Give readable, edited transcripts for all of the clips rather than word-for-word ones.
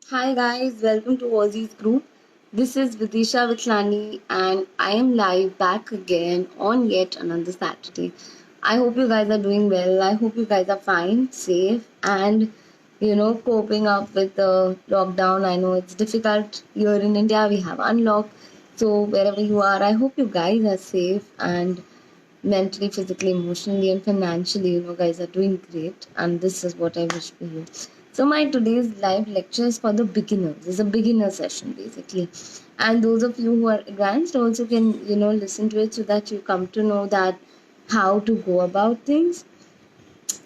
Hi guys, welcome to Aussie's group. This is Vidisha Vitlani and I am live back again on yet another Saturday. I hope you guys are doing well. I hope you guys are fine, safe and coping up with the lockdown. I know it's difficult here in India. We have unlocked. So wherever you are, I hope you guys are safe and mentally, physically, emotionally, and financially, guys are doing great. And this is what I wish for you. So, my today's live lecture is for the beginners. It's a beginner session basically. And those of you who are advanced also can, listen to it so that you come to know that how to go about things.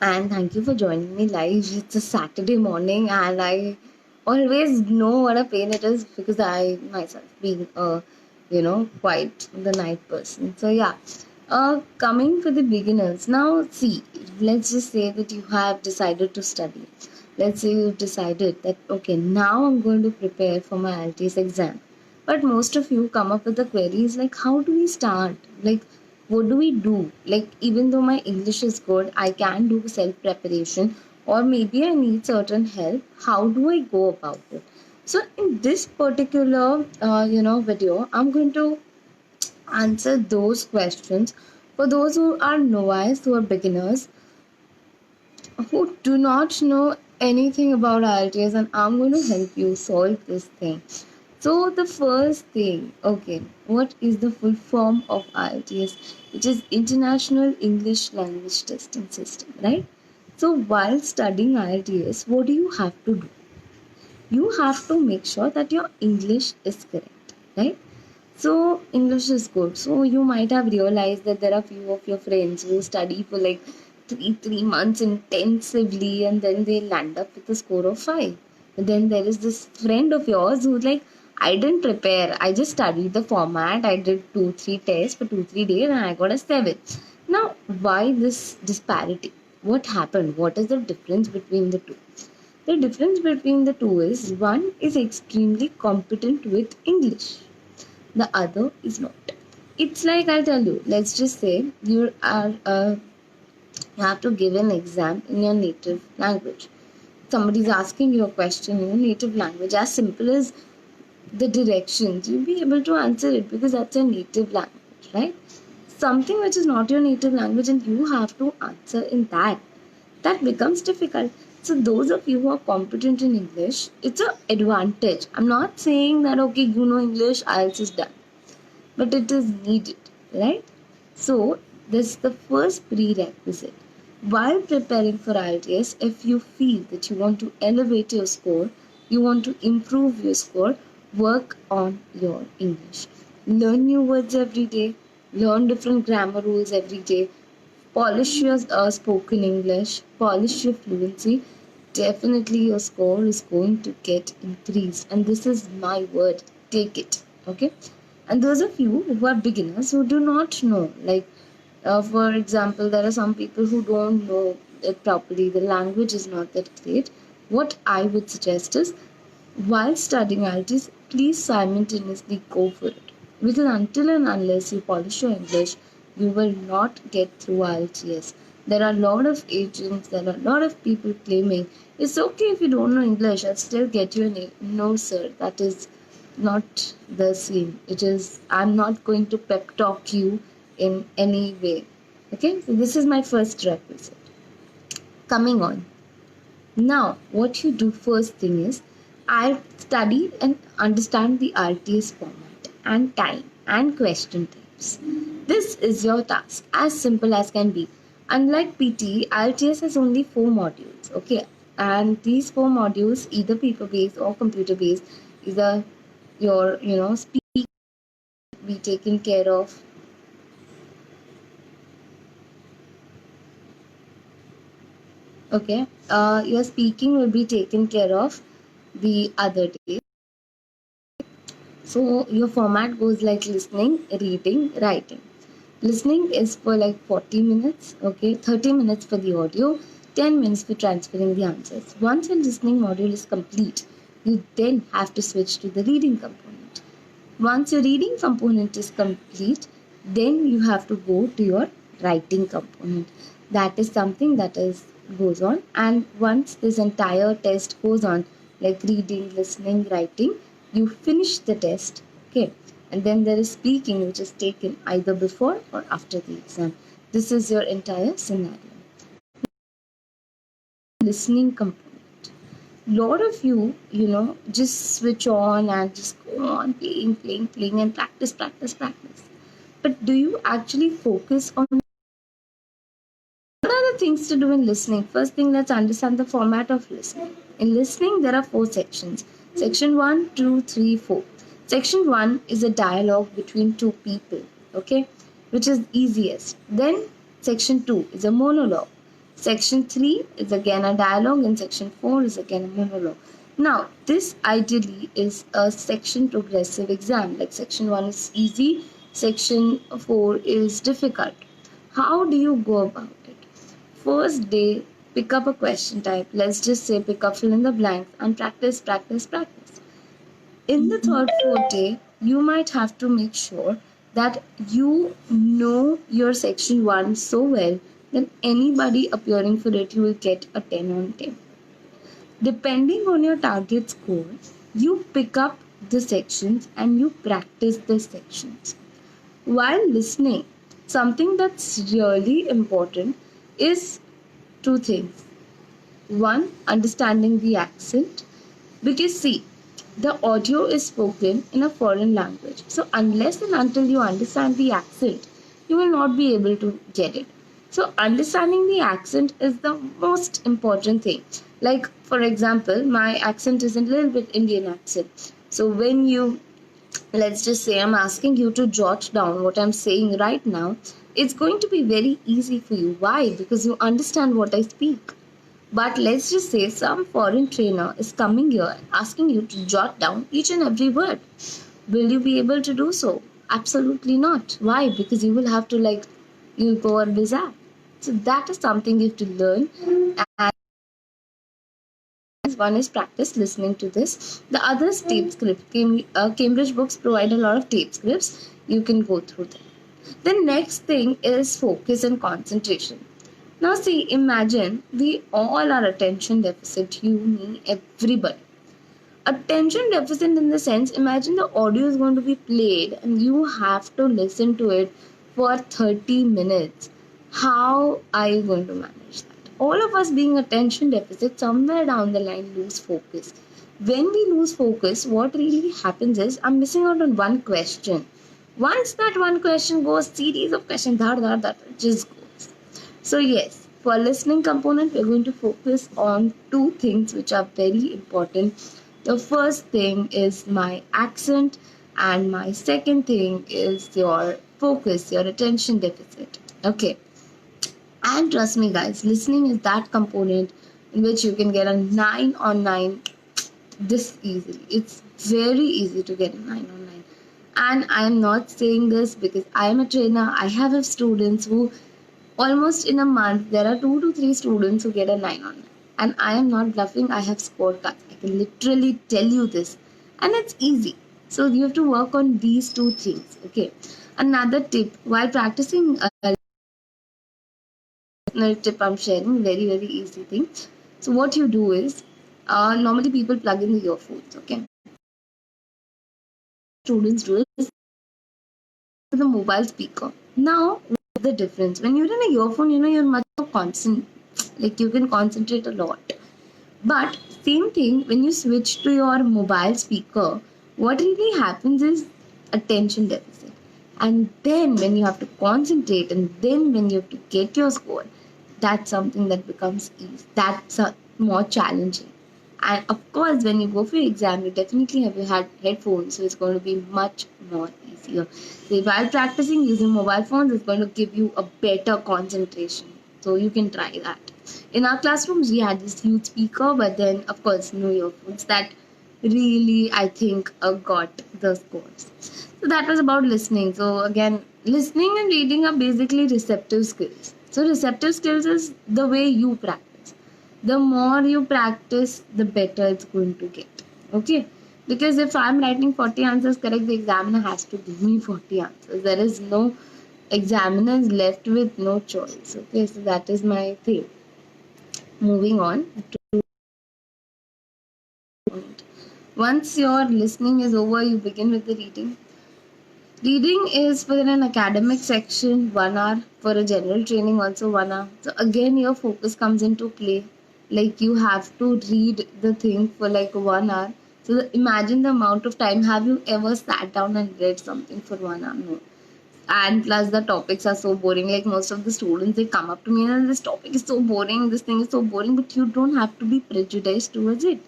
And thank you for joining me live. It's a Saturday morning, and I always know what a pain it is because I myself being a quite the night person. So yeah, coming for the beginners now. See, let's just say that you have decided to study. Let's say you've decided that okay, now I'm going to prepare for my IELTS exam. But most of you come up with the queries like, how do we start? Like, what do we do? Like, even though my English is good, I can do self preparation, or maybe I need certain help. How do I go about it? So, in this particular, video, I'm going to answer those questions for those who are novice, who are beginners, who do not know anything about IELTS, and I'm going to help you solve this thing. So the first thing, okay, what is the full form of IELTS? Which is International English Language Testing System, right? So while studying IELTS, what do you have to do? You have to make sure that your English is correct, right? So English is good. So you might have realized that there are few of your friends who study for like three months intensively and then they land up with a score of 5. But then there is this friend of yours who's like, I didn't prepare. I just studied the format. I did 2-3 tests for 2-3 days and I got a 7. Now, why this disparity? What happened? What is the difference between the two? The difference between the two is one is extremely competent with English, the other is not. It's like I'll tell you, let's just say you have to give an exam in your native language. Somebody's asking you a question in your native language, as simple as the directions, you'll be able to answer it because that's your native language, right? Something which is not your native language and you have to answer in that becomes difficult. So those of you who are competent in English, it's an advantage. I'm not saying that okay, you know English, IELTS is done, but it is needed, right? So, this is the first prerequisite. While preparing for IELTS, if you feel that you want to elevate your score, you want to improve your score, work on your English. Learn new words every day, learn different grammar rules every day, polish your spoken English, polish your fluency. Definitely, your score is going to get increased, and this is my word. Take it, okay? And those of you who are beginners who do not know, like for example, there are some people who don't know it properly, the language is not that great. What I would suggest is while studying IELTS, please simultaneously go for it. Because until and unless you polish your English, you will not get through IELTS. There are a lot of agents, there are a lot of people claiming it's okay if you don't know English, I'll still get you an A. No, sir, that is not the same. It is, I'm not going to pep talk you in any way. Okay, so this is my first requisite. Coming on. Now, what you do first thing is, I study and understand the RTS format and time and question types. This is your task, as simple as can be. Unlike PT, RTS has only 4 modules, okay? And these 4 modules, either paper based or computer based, either your, speak be taken care of. Okay, your speaking will be taken care of the other day. So your format goes like listening, reading, writing. Listening is for like 40 minutes, okay, 30 minutes for the audio, 10 minutes for transferring the answers. Once your listening module is complete, you then have to switch to the reading component. Once your reading component is complete, then you have to go to your writing component. That is something that is goes on, and once this entire test goes on, like reading, listening, writing, you finish the test. Okay, and then there is speaking, which is taken either before or after the exam. This is your entire scenario. Listening component. Lot of you just switch on and just go on playing and practice. But do you actually focus on what are the things to do in listening? First thing, let's understand the format of listening. In listening, there are four sections. Section 1, 2, 3, 4. Section 1 is a dialogue between two people, okay, which is easiest. Then section 2 is a monologue. Section 3 is again a dialogue, and section 4 is again a monologue. Now, this ideally is a section progressive exam. Like section 1 is easy, section 4 is difficult. How do you go about it? First day, pick up a question type. Let's just say pick up fill in the blanks and practice. In the third, fourth day, you might have to make sure that you know your section 1 so well that anybody appearing for it, you will get a 10 on 10. Depending on your target score, you pick up the sections and you practice the sections. While listening, something that's really important is two things. One, understanding the accent. Because see, the audio is spoken in a foreign language. So unless and until you understand the accent, you will not be able to get it. So understanding the accent is the most important thing. Like for example, my accent is a little bit Indian accent. So when you, let's just say I'm asking you to jot down what I'm saying right now, it's going to be very easy for you. Why? Because you understand what I speak. But let's just say some foreign trainer is coming here and asking you to jot down each and every word. Will you be able to do so? Absolutely not. Why? Because you will have to you'll go on bizarre. So that is something you have to learn. And one is practice listening to this. The other is tape script. Cambridge books provide a lot of tape scripts. You can go through them. The next thing is focus and concentration. Now see, imagine we all are attention deficit, you, me, everybody. Attention deficit in the sense, imagine the audio is going to be played and you have to listen to it for 30 minutes. How are you going to manage that? All of us being attention deficit, somewhere down the line lose focus. When we lose focus, what really happens is I'm missing out on one question. Once that one question goes, series of questions, that just goes. So yes, for listening component, we're going to focus on two things which are very important. The first thing is my accent, and my second thing is your focus, your attention deficit. Okay. And trust me, guys, listening is that component in which you can get a 9 on 9 this easily. It's very easy to get a 9 on 9. And I am not saying this because I am a trainer. I have students who almost in a month there are 2 to 3 students who get a 9 on 9. And I am not bluffing. I have scorecards. I can literally tell you this. And it's easy. So you have to work on these two things. Okay. Another tip while practicing tip I'm sharing, very easy thing. So what you do is normally people plug in the earphones, okay? Students do it with the mobile speaker. Now, what's the difference? When you're in a earphone, you're much more constant, like you can concentrate a lot. But same thing when you switch to your mobile speaker, what really happens is attention deficit. And then when you have to concentrate, and then when you have to get your score, that's something that becomes easy. That's more challenging. And of course, when you go for your exam, you definitely have had headphones, so it's going to be much more easier. So while practicing using mobile phones, it's going to give you a better concentration. So you can try that. In our classrooms, we had this huge speaker, but then of course, no earphones. That really, I think, got the scores. So that was about listening. So again, listening and reading are basically receptive skills. So receptive skills is the way you practice. The more you practice, the better it's going to get. Okay? Because if I'm writing 40 answers correct, the examiner has to give me 40 answers. There is no examiner is left with no choice. Okay, so that is my thing. Moving on to once your listening is over, you begin with the reading. Reading is for an academic section 1 hour, for a general training also 1 hour. So again your focus comes into play. Like you have to read the thing for like 1 hour. So imagine the amount of time. Have you ever sat down and read something for 1 hour? No. And plus the topics are so boring. Like most of the students, they come up to me and this topic is so boring, this thing is so boring, but you don't have to be prejudiced towards it.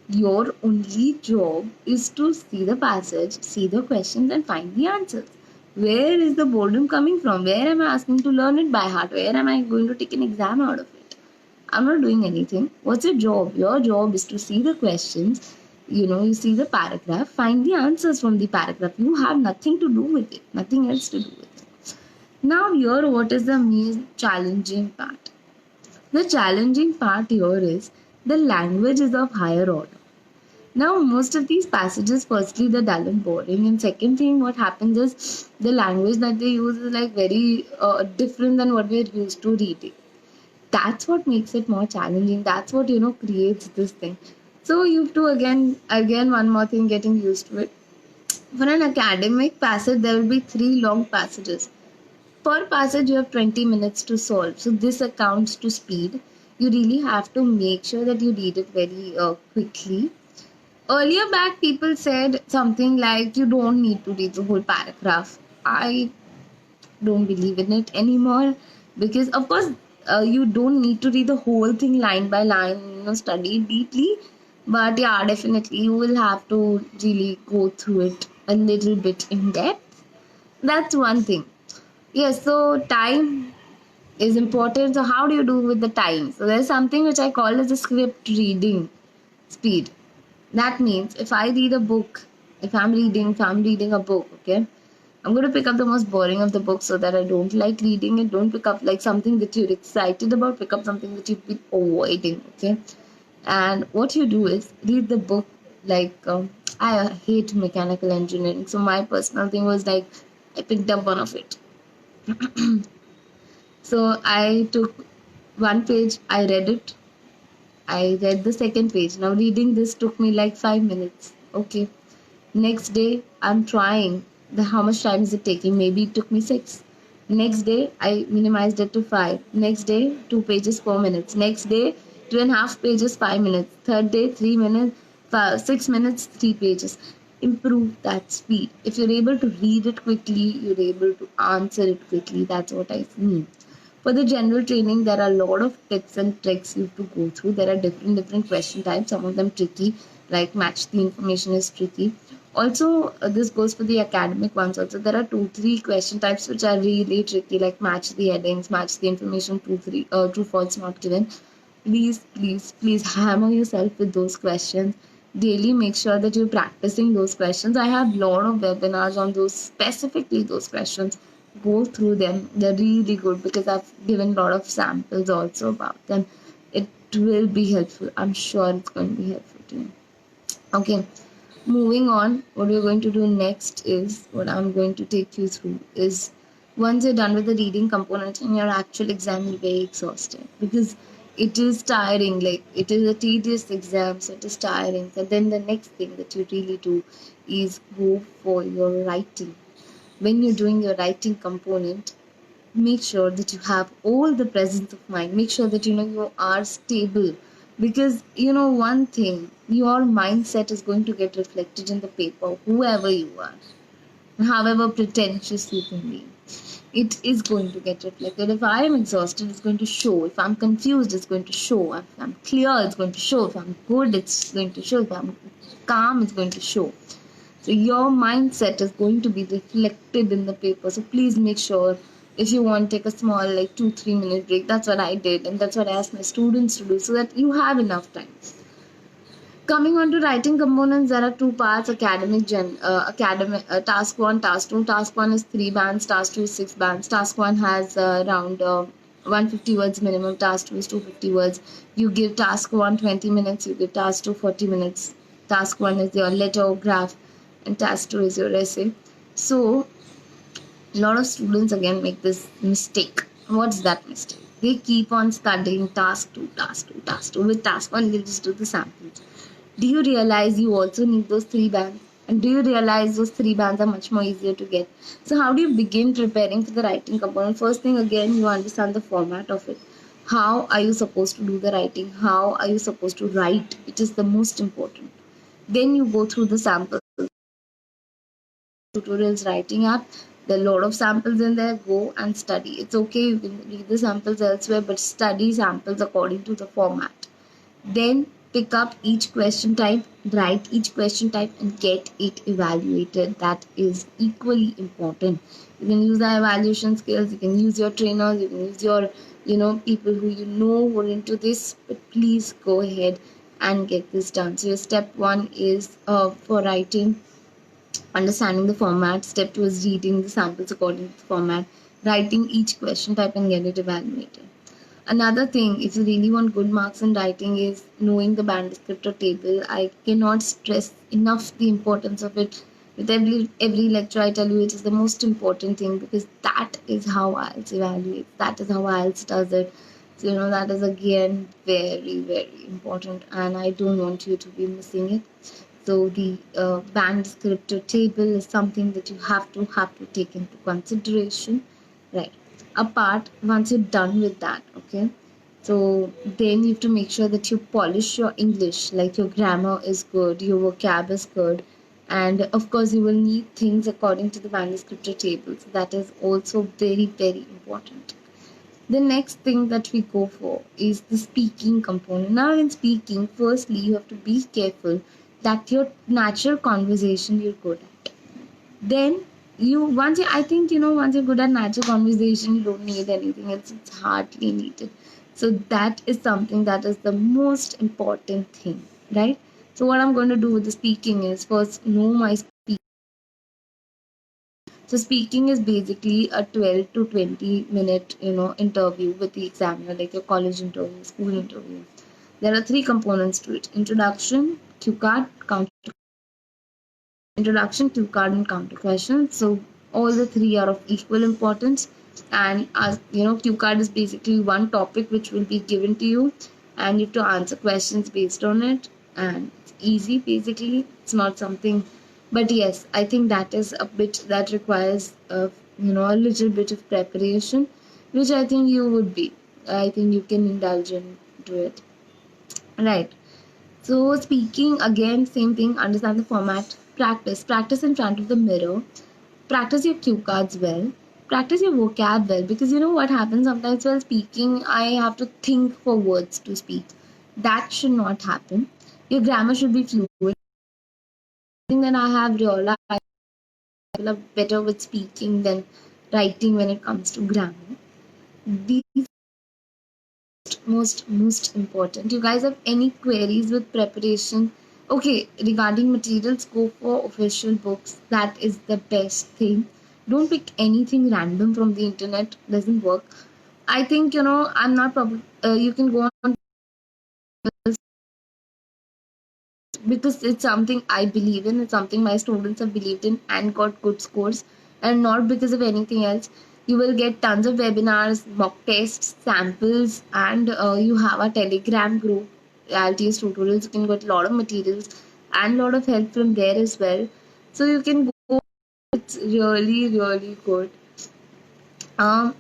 Your only job is to see the passage, see the questions, and find the answers. Where is the boredom coming from? Where am I asking to learn it by heart? Where am I going to take an exam out of it? I'm not doing anything. What's your job? Your job is to see the questions, you see the paragraph, find the answers from the paragraph. You have nothing to do with it, nothing else to do with it. Now, here, what is the most challenging part? The challenging part here is the language is of higher order. Now, most of these passages, firstly, they're dull and boring, and second thing, what happens is the language that they use is like very different than what we're used to reading. That's what makes it more challenging. That's what creates this thing. So you have to again one more thing, getting used to it. For an academic passage, there will be 3 long passages. Per passage, you have 20 minutes to solve. So this accounts to speed. You really have to make sure that you read it very quickly. Earlier back, people said something like you don't need to read the whole paragraph. I don't believe in it anymore because, of course, you don't need to read the whole thing line by line, study it deeply. But yeah, definitely, you will have to really go through it a little bit in depth. That's one thing. Yes, so time is important. So, how do you do with the time? So, there's something which I call as a script reading speed. That means if I read a book, if I'm reading a book, okay, I'm going to pick up the most boring of the books so that I don't like reading it. Don't pick up like something that you're excited about. Pick up something that you've been avoiding, okay? And what you do is read the book like I hate mechanical engineering, so my personal thing was like I picked up one of it. So I took one page, I read it, I read the second page. Now reading this took me like 5 minutes. Okay. Next day I'm trying. How much time is it taking? Maybe it took me 6. Next day I minimized it to 5. Next day 2 pages 4 minutes. Next day 2.5 pages 5 minutes. Third day 3 minutes, 6 minutes 3 pages. Improve that speed. If you're able to read it quickly, you're able to answer it quickly. That's what I mean. For the general training, there are a lot of tips and tricks you have to go through. There are different question types, some of them tricky, like match the information is tricky. Also, this goes for the academic ones also. There are 2, 3 question types which are really tricky, like match the headings, match the information, true, false, not given. Please hammer yourself with those questions. Daily make sure that you're practicing those questions. I have a lot of webinars on those, specifically those questions. Go through them. They're really good because I've given a lot of samples also about them. It will be helpful. I'm sure it's going to be helpful to you. Okay, moving on, what we're going to do next is what I'm going to take you through is once you're done with the reading component in your actual exam, you'll be exhausted because it is tiring. Like it is a tedious exam, so it is tiring. So then the next thing that you really do is go for your writing. When you're doing your writing component, make sure that you have all the presence of mind. Make sure that you are stable, because one thing, your mindset is going to get reflected in the paper, whoever you are, however pretentious you can be. It is going to get reflected. If I am exhausted, it's going to show. If I'm confused, it's going to show. If I'm clear, it's going to show. If I'm good, it's going to show. If I'm calm, it's going to show. So your mindset is going to be reflected in the paper. So please make sure, if you want, take a small like 2-3 minute break. That's what I did, and that's what I asked my students to do, so that you have enough time. Coming on to writing components, there are 2 parts: task 1, task 2. Task 1 is 3 bands, task 2 is 6 bands. Task 1 has around 150 words minimum, task 2 is 250 words. You give task 1 20 minutes, you give task 2 40 minutes. Task 1 is your letter or graph, and task 2 is your essay. So A lot of students again make this mistake. What's that mistake? They keep on studying task 2, task 2, task 2. With task 1, they just do the samples. Do you realize you also need those three bands? And do you realize those three bands are much more easier to get? So, how do you begin preparing for the writing component? First thing, again, you understand the format of it. How are you supposed to do the writing? How are you supposed to write? It is the most important. Then you go through the samples, tutorials, writing app. There are a lot of samples in there. Go and study. It's okay, you can read the samples elsewhere, but study samples according to the format. Then pick up each question type, write each question type, and get it evaluated. That is equally important. You can use the evaluation skills, you can use your trainers, you can use your, people who who are into this, but please go ahead and get this done. So your step one is for writing, understanding the format. Step two is reading the samples according to the format, writing each question type and get it evaluated. Another thing, if you really want good marks in writing, is knowing the band descriptor table. I cannot stress enough the importance of it. With every lecture, I tell you it is the most important thing, because that is how IELTS evaluates. That is how IELTS does it. So that is again very very important, and I don't want you to be missing it. So the band descriptor table is something that you have to take into consideration, right? Apart, once you're done with that, okay, so then you have to make sure that you polish your English, like your grammar is good, your vocab is good, and of course you will need things according to the band descriptor table. So that is also very very important. The next thing that we go for is the speaking component. Now, in speaking, firstly, you have to be careful that your natural conversation you're good at. Then I think once you're good at natural conversation, you don't need anything else. It's hardly needed. So that is something that is the most important thing, right? So what I'm going to do with the speaking is first know my speaking. So speaking is basically a 12 to 20 minute, interview with the examiner, like your college interview, school interview. There are three components to it: introduction, cue card, counter. Introduction, cue card, and counter questions. So all the three are of equal importance. And as cue card is basically one topic which will be given to you, and you have to answer questions based on it. And it's easy basically. It's not something, but yes, I think that is a bit that requires a little bit of preparation, which I think you would be. I think you can indulge into it, right? So speaking again, same thing. Understand the format. Practice in front of the mirror. Practice your cue cards well. Practice your vocab well, because you know what happens sometimes while speaking, I have to think for words to speak. That should not happen. Your grammar should be fluid. Thing that I have realized, people are better with speaking than writing when it comes to grammar. These most important. You guys have any queries with preparation? Okay, regarding materials, go for official books. That is the best thing. Don't pick anything random from the internet. Doesn't work. I think I'm not probably. You can go on, because it's something I believe in. It's something my students have believed in and got good scores, and not because of anything else. You will get tons of webinars, mock tests, samples, and you have a Telegram group, IELTS tutorials. You can get a lot of materials and a lot of help from there as well. So you can go. It's really really good.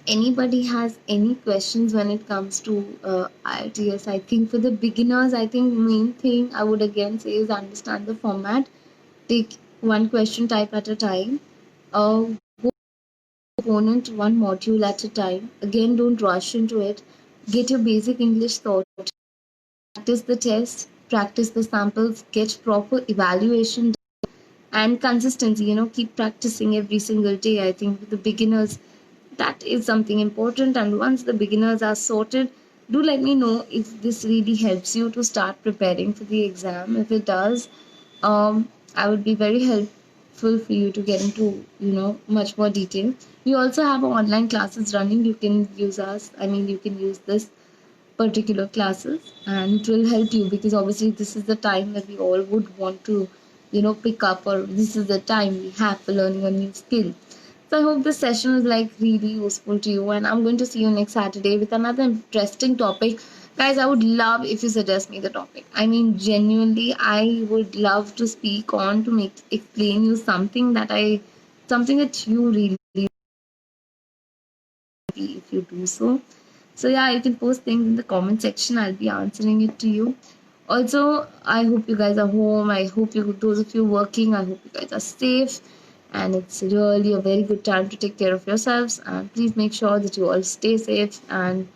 Anybody has any questions when it comes to IELTS? I think for the beginners, I think main thing I would again say is understand the format. Take one question type at a time. Go component one module at a time. Again, don't rush into it. Get your basic English thought. Practice the test. Practice the samples. Get proper evaluation and consistency. Keep practicing every single day. I think for the beginners, that is something important. And once the beginners are sorted, do let me know if this really helps you to start preparing for the exam. If it does, I would be very helpful for you to get into much more detail. We also have online classes running. You can use us, you can use this particular classes, and it will help you, because obviously this is the time that we all would want to pick up, or this is the time we have for learning a new skill. So I hope this session is like really useful to you, and I'm going to see you next Saturday with another interesting topic. Guys, I would love if you suggest me the topic. I mean, genuinely, I would love to speak on to make explain you something that you really if you do so. So yeah, you can post things in the comment section. I'll be answering it to you. Also, I hope you guys are home. I hope you those of you working, I hope you guys are safe. And it's really a very good time to take care of yourselves. And please make sure that you all stay safe. And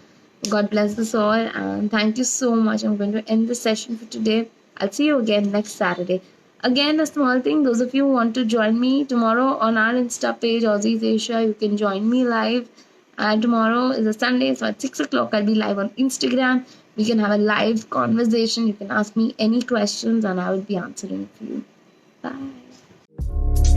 God bless us all. And thank you so much. I'm going to end the session for today. I'll see you again next Saturday. Again, a small thing. Those of you who want to join me tomorrow on our Insta page, Aussies Asia, you can join me live. And tomorrow is a Sunday, so at 6 o'clock I'll be live on Instagram. We can have a live conversation. You can ask me any questions and I will be answering for you. Bye.